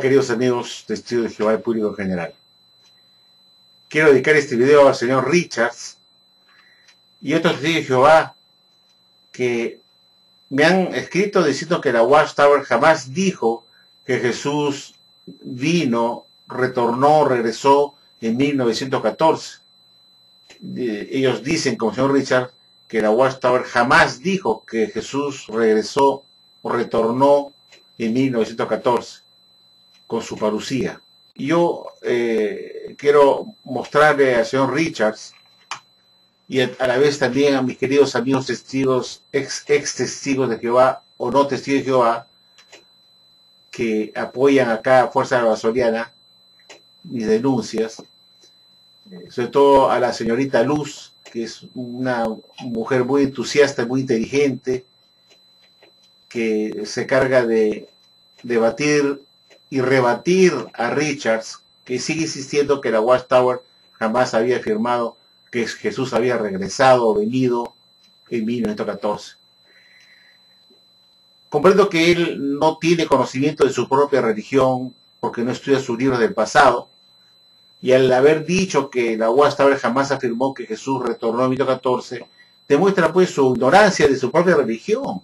queridos amigos, testigos de Jehová y público en general. Quiero dedicar este video al señor Richards y otros testigos de Jehová que me han escrito diciendo que la Watchtower jamás dijo que Jesús vino, retornó, regresó en 1914. Ellos dicen, como el señor Richards, que la Watchtower jamás dijo que Jesús regresó o retornó en 1914 con su parucía. Yo quiero mostrarle al señor Richards y a la vez también a mis queridos amigos testigos, ex testigos de Jehová o no testigos de Jehová, que apoyan acá a Fuerza Basoliana mis denuncias, sobre todo a la señorita Luz, que es una mujer muy entusiasta, muy inteligente, que se carga de debatir y rebatir a Richards, que sigue insistiendo que la Watchtower jamás había afirmado que Jesús había regresado o venido en 1914. Comprendo que él no tiene conocimiento de su propia religión porque no estudia sus libros del pasado, y al haber dicho que la Watchtower jamás afirmó que Jesús retornó en 1914, demuestra pues su ignorancia de su propia religión,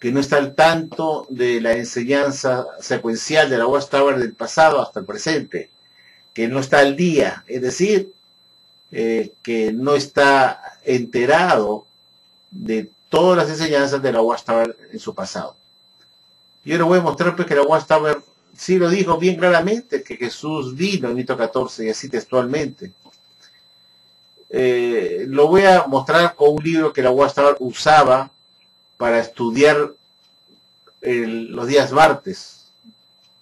que no está al tanto de la enseñanza secuencial de la Watchtower del pasado hasta el presente, que no está al día, es decir, que no está enterado de todas las enseñanzas de la Watchtower en su pasado. Yo le voy a mostrar pues que la Watchtower sí lo dijo bien claramente, que Jesús vino en 1914 y así textualmente. Lo voy a mostrar con un libro que la Watchtower usaba para estudiar los días martes,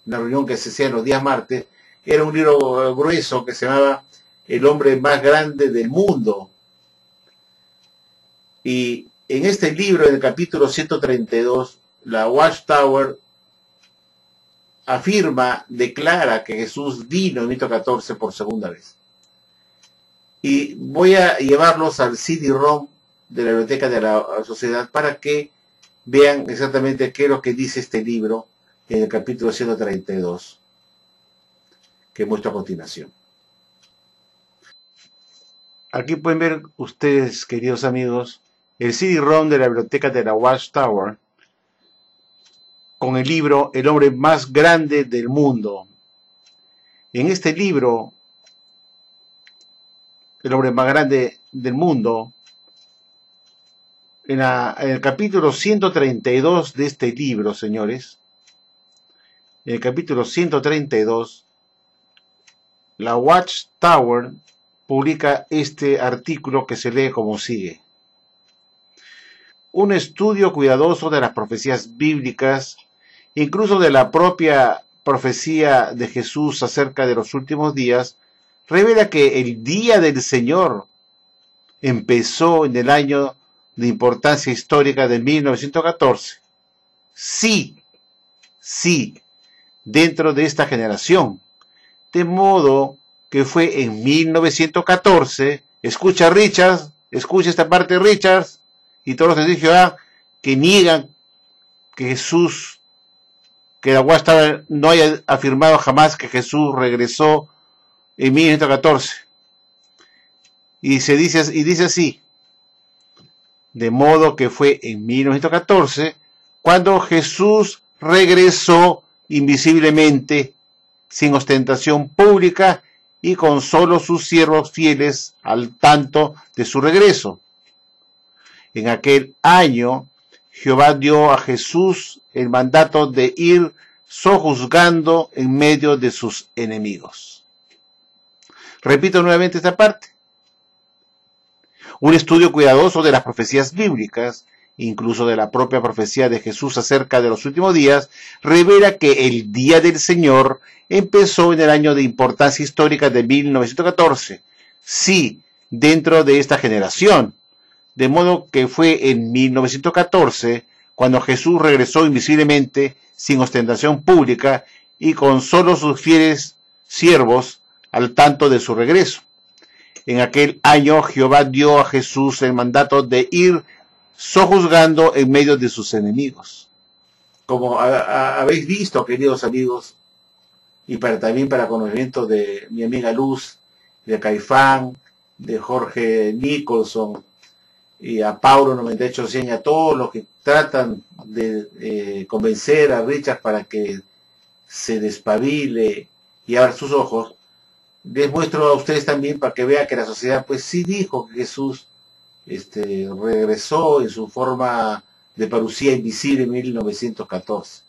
una reunión que se hacía los días martes. Era un libro grueso que se llamaba El hombre más grande del mundo. Y en este libro, en el capítulo 132, la Watchtower afirma, declara que Jesús vino en 1914 por segunda vez. Y voy a llevarlos al CD-ROM de la Biblioteca de la Sociedad para que vean exactamente qué es lo que dice este libro en el capítulo 132, que muestro a continuación. Aquí pueden ver ustedes, queridos amigos, el CD-ROM de la Biblioteca de la Watchtower con el libro El hombre más grande del mundo. En este libro, El hombre más grande del mundo, en el capítulo 132 de este libro, señores, en el capítulo 132, la Watchtower publica este artículo que se lee como sigue. Un estudio cuidadoso de las profecías bíblicas, incluso de la propia profecía de Jesús acerca de los últimos días, revela que el día del Señor empezó en el año de importancia histórica de 1914. Sí, dentro de esta generación. De modo que fue en 1914, escucha Richards, escucha esta parte Richards, y todos los testigos que niegan que Jesús, que la Watchtower no haya afirmado jamás que Jesús regresó en 1914. Y dice así, de modo que fue en 1914 cuando Jesús regresó invisiblemente, sin ostentación pública y con solo sus siervos fieles al tanto de su regreso. En aquel año, Jehová dio a Jesús el mandato de ir sojuzgando en medio de sus enemigos. Repito nuevamente esta parte. Un estudio cuidadoso de las profecías bíblicas, incluso de la propia profecía de Jesús acerca de los últimos días, revela que el día del Señor empezó en el año de importancia histórica de 1914. Sí, dentro de esta generación. De modo que fue en 1914 cuando Jesús regresó invisiblemente, sin ostentación pública y con solo sus fieles siervos al tanto de su regreso. En aquel año Jehová dio a Jesús el mandato de ir sojuzgando en medio de sus enemigos. como habéis visto, queridos amigos, y también para conocimiento de mi amiga Luz, de Caifán, de Jorge Nicholson, y a Paulo 98 y a todos los que tratan de convencer a Richard para que se despabile y abra sus ojos, les muestro a ustedes también para que vean que la sociedad pues sí dijo que Jesús regresó en su forma de parucía invisible en 1914.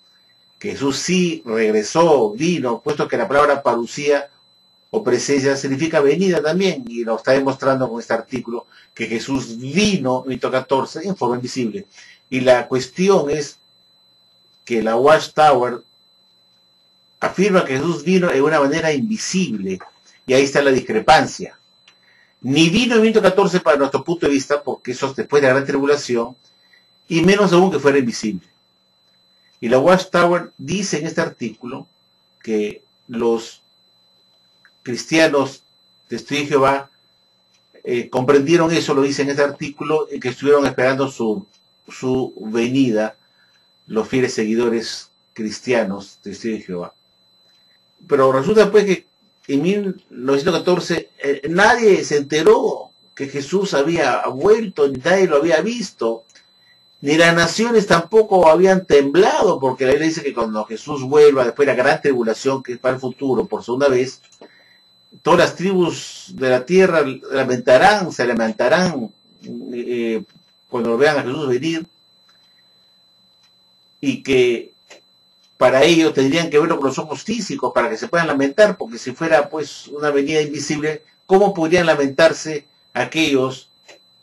Que Jesús sí regresó, vino, puesto que la palabra parucía o presencia significa venida también, y lo está demostrando con este artículo, que Jesús vino en 1914 en forma invisible. Y la cuestión es que la Watchtower afirma que Jesús vino de una manera invisible, y ahí está la discrepancia. Ni vino en 1914 para nuestro punto de vista, porque eso es después de la gran tribulación, y menos aún que fuera invisible. Y la Watchtower dice en este artículo que los cristianos testigos de Jehová comprendieron eso, lo dice en este artículo, y que estuvieron esperando su venida, los fieles seguidores cristianos testigos de Jehová. Pero resulta pues que en 1914 nadie se enteró que Jesús había vuelto, ni nadie lo había visto, ni las naciones tampoco habían temblado, porque la Biblia dice que cuando Jesús vuelva, después de la gran tribulación que es para el futuro, por segunda vez, todas las tribus de la tierra se lamentarán cuando vean a Jesús venir, y que para ello tendrían que verlo con los ojos físicos para que se puedan lamentar, porque si fuera pues una venida invisible, ¿cómo podrían lamentarse aquellos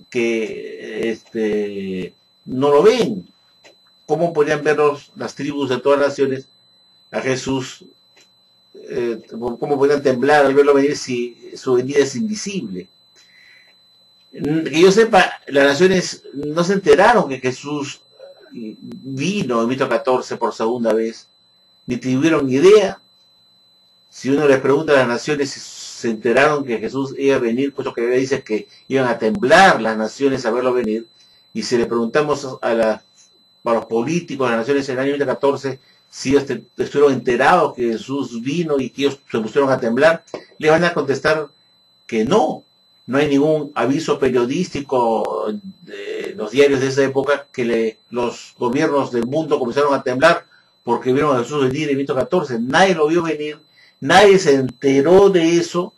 que no lo ven? ¿Cómo podrían ver las tribus de todas las naciones a Jesús? ¿Cómo podrían temblar al verlo venir si su venida es invisible? Que yo sepa, las naciones no se enteraron que Jesús vino en 1914 por segunda vez, ni tuvieron ni idea. Si uno les pregunta a las naciones si se enteraron que Jesús iba a venir, puesto que dice que iban a temblar las naciones a verlo venir, y si le preguntamos a los políticos de las naciones en el año 1914 si ellos estuvieron enterados que Jesús vino y que ellos se pusieron a temblar, le van a contestar que no hay ningún aviso periodístico de los diarios de esa época que los gobiernos del mundo comenzaron a temblar porque vieron a Jesús venir en 1914. Nadie lo vio venir, nadie se enteró de eso,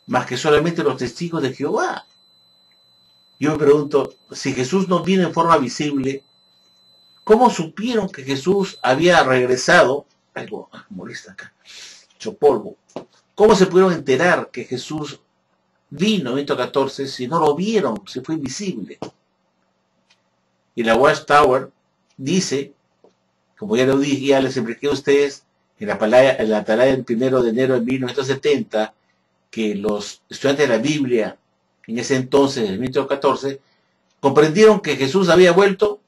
más que solamente los testigos de Jehová. Yo me pregunto, si Jesús no vino en forma visible, ¿cómo supieron que Jesús había regresado? Algo molesta acá, hecho polvo. ¿Cómo se pudieron enterar que Jesús vino en 1914 si no lo vieron, si fue invisible? Y la Watchtower dice, como ya lo dije, ya les expliqué a ustedes en la atalaya del 1 de enero de 1970, que los estudiantes de la Biblia en ese entonces, en 1914, comprendieron que Jesús había vuelto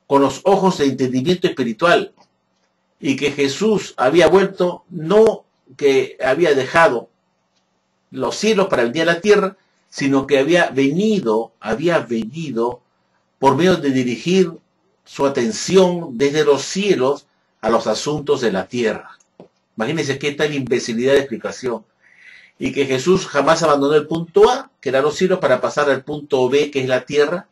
con los ojos de entendimiento espiritual, y que Jesús había vuelto, no que había dejado los cielos para venir a la tierra, sino que había venido por medio de dirigir su atención desde los cielos a los asuntos de la tierra. Imagínense qué tal imbecilidad de explicación. Y que Jesús jamás abandonó el punto A, que era los cielos, para pasar al punto B, que es la tierra,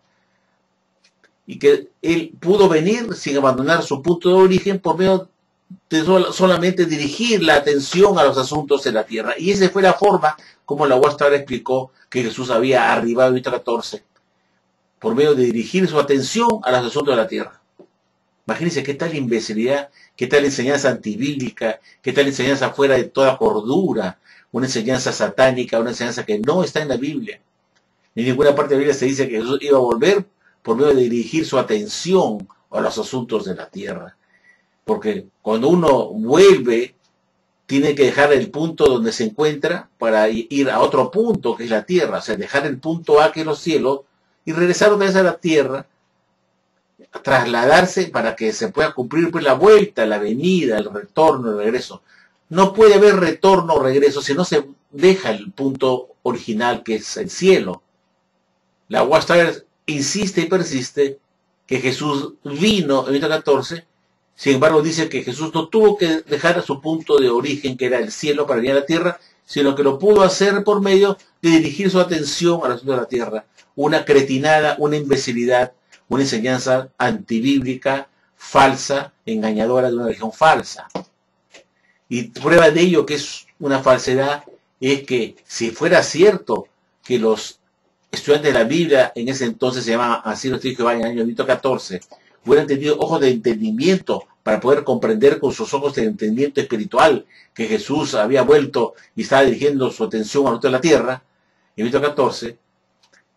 y que él pudo venir sin abandonar su punto de origen por medio de solamente dirigir la atención a los asuntos de la tierra. Y esa fue la forma como la Watchtower explicó que Jesús había arribado en 1914, por medio de dirigir su atención a los asuntos de la tierra. Imagínense qué tal imbecilidad, qué tal enseñanza antibíblica, qué tal enseñanza fuera de toda cordura, una enseñanza satánica, una enseñanza que no está en la Biblia. En ninguna parte de la Biblia se dice que Jesús iba a volver por medio de dirigir su atención a los asuntos de la tierra. Porque cuando uno vuelve, tiene que dejar el punto donde se encuentra para ir a otro punto, que es la tierra. O sea, dejar el punto A, que es los cielos, y regresar otra vez a la tierra, trasladarse para que se pueda cumplir pues la vuelta, la venida, el retorno, el regreso. No puede haber retorno o regreso si no se deja el punto original, que es el cielo. La Watchtower insiste y persiste que Jesús vino en 1914. Sin embargo, dice que Jesús no tuvo que dejar a su punto de origen, que era el cielo, para venir a la tierra, sino que lo pudo hacer por medio de dirigir su atención al asunto de la tierra. Una cretinada, una imbecilidad, una enseñanza antibíblica, falsa, engañadora, de una religión falsa. Y prueba de ello que es una falsedad es que si fuera cierto que los estudiantes de la Biblia en ese entonces se llamaban así los testigos de Jehová en el año 1914, hubieran tenido ojos de entendimiento para poder comprender con sus ojos de entendimiento espiritual que Jesús había vuelto y estaba dirigiendo su atención al otro de la tierra, en 1914,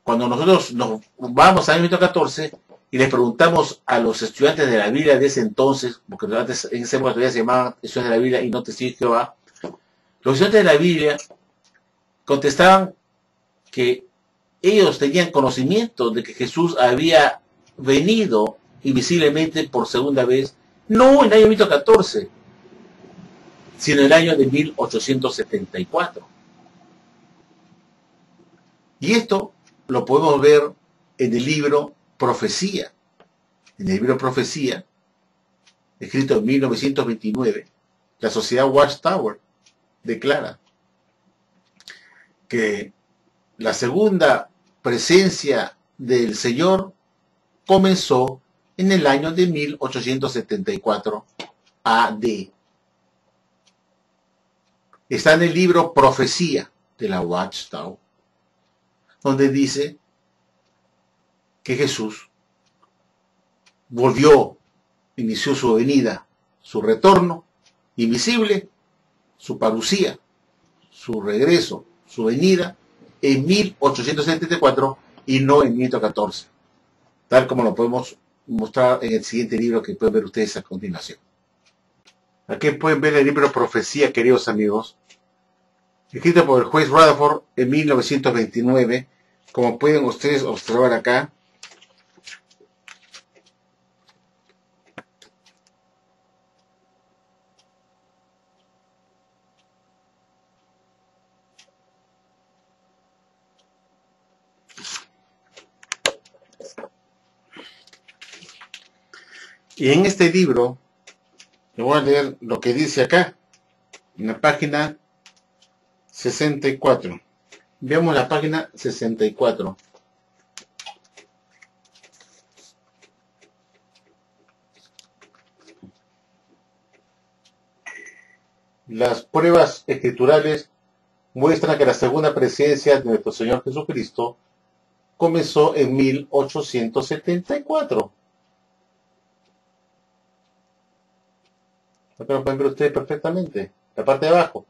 cuando nosotros nos vamos al año 1914 y les preguntamos a los estudiantes de la Biblia de ese entonces, porque antes en esa época todavía se llamaban estudiantes de la Biblia y no testigos de Jehová, los estudiantes de la Biblia contestaban que ellos tenían conocimiento de que Jesús había venido invisiblemente por segunda vez, no en el año 1914, sino en el año de 1874. Y esto lo podemos ver en el libro Profecía. En el libro Profecía, escrito en 1929, la Sociedad Watchtower declara que la segunda presencia del Señor comenzó en el año de 1874 AD. Está en el libro Profecía de la Watchtower, donde dice que Jesús volvió, inició su venida, su retorno invisible, su parucía, su regreso, su venida en 1874 y no en 1914, tal como lo podemos mostrar en el siguiente libro que pueden ver ustedes a continuación. Aquí pueden ver el libro Profecía, queridos amigos, escrito por el juez Rutherford en 1929, como pueden ustedes observar acá. Y en este libro, le voy a leer lo que dice acá, en la página 64. Veamos la página 64. Las pruebas escriturales muestran que la segunda presencia de nuestro Señor Jesucristo comenzó en 1874. Acá lo pueden ver ustedes perfectamente, la parte de abajo.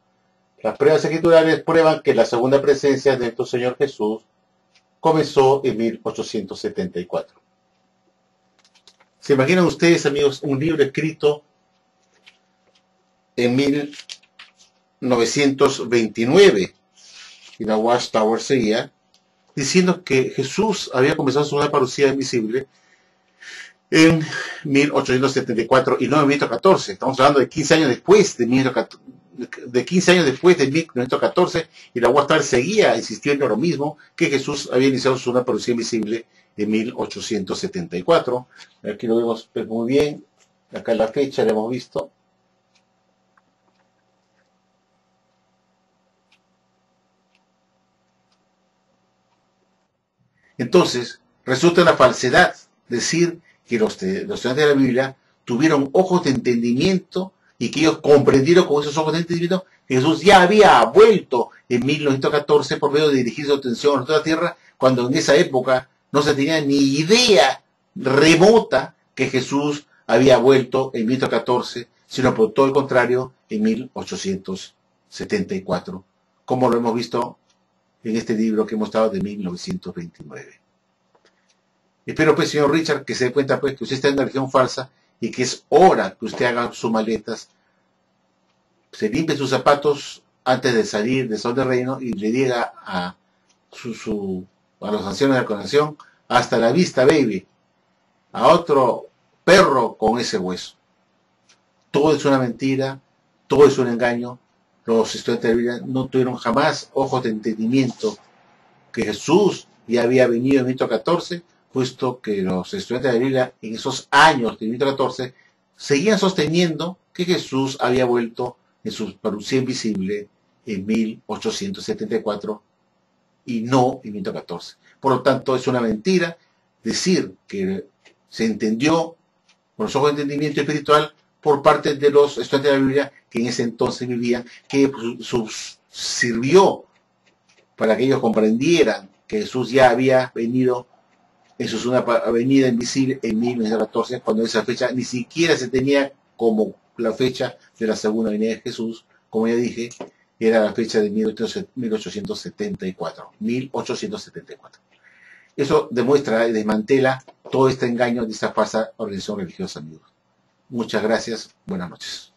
Las pruebas escriturales prueban que la segunda presencia de nuestro Señor Jesús comenzó en 1874. ¿Se imaginan ustedes, amigos, un libro escrito en 1929? Y la Watchtower seguía diciendo que Jesús había comenzado su segunda parucía invisible en 1874 y no en 1914. Estamos hablando de 15 años después de 1914, y la Watchtower seguía insistiendo lo mismo, que Jesús había iniciado su segunda parucía invisible en 1874. Aquí lo vemos muy bien, acá la fecha la hemos visto. Entonces, resulta una falsedad decir que los estudiantes de la Biblia tuvieron ojos de entendimiento y que ellos comprendieron con esos ojos de entendimiento que Jesús ya había vuelto en 1914 por medio de dirigir su atención a toda la tierra, cuando en esa época no se tenía ni idea remota que Jesús había vuelto en 1914, sino por todo el contrario en 1874, como lo hemos visto en este libro que hemos estado de 1929. Espero, pues, señor Richard, que se dé cuenta, pues, que usted está en una religión falsa y que es hora que usted haga sus maletas, se limpie sus zapatos antes de salir del sol del reino y le diga a los ancianos de la congregación: hasta la vista, baby, a otro perro con ese hueso. Todo es una mentira, todo es un engaño. Los estudiantes de la Biblia no tuvieron jamás ojos de entendimiento que Jesús ya había venido en 1914 puesto que los estudiantes de la Biblia en esos años de 1914 seguían sosteniendo que Jesús había vuelto en su parucía invisible en 1874 y no en 1914. Por lo tanto, es una mentira decir que se entendió con los ojos de entendimiento espiritual por parte de los estudiantes de la Biblia que en ese entonces vivían, que sirvió para que ellos comprendieran que Jesús ya había venido en su segunda venida invisible en 1914, cuando esa fecha ni siquiera se tenía como la fecha de la segunda venida de Jesús, como ya dije, era la fecha de 1874. Eso demuestra y desmantela todo este engaño de esta falsa organización religiosa, amigos. Muchas gracias. Buenas noches.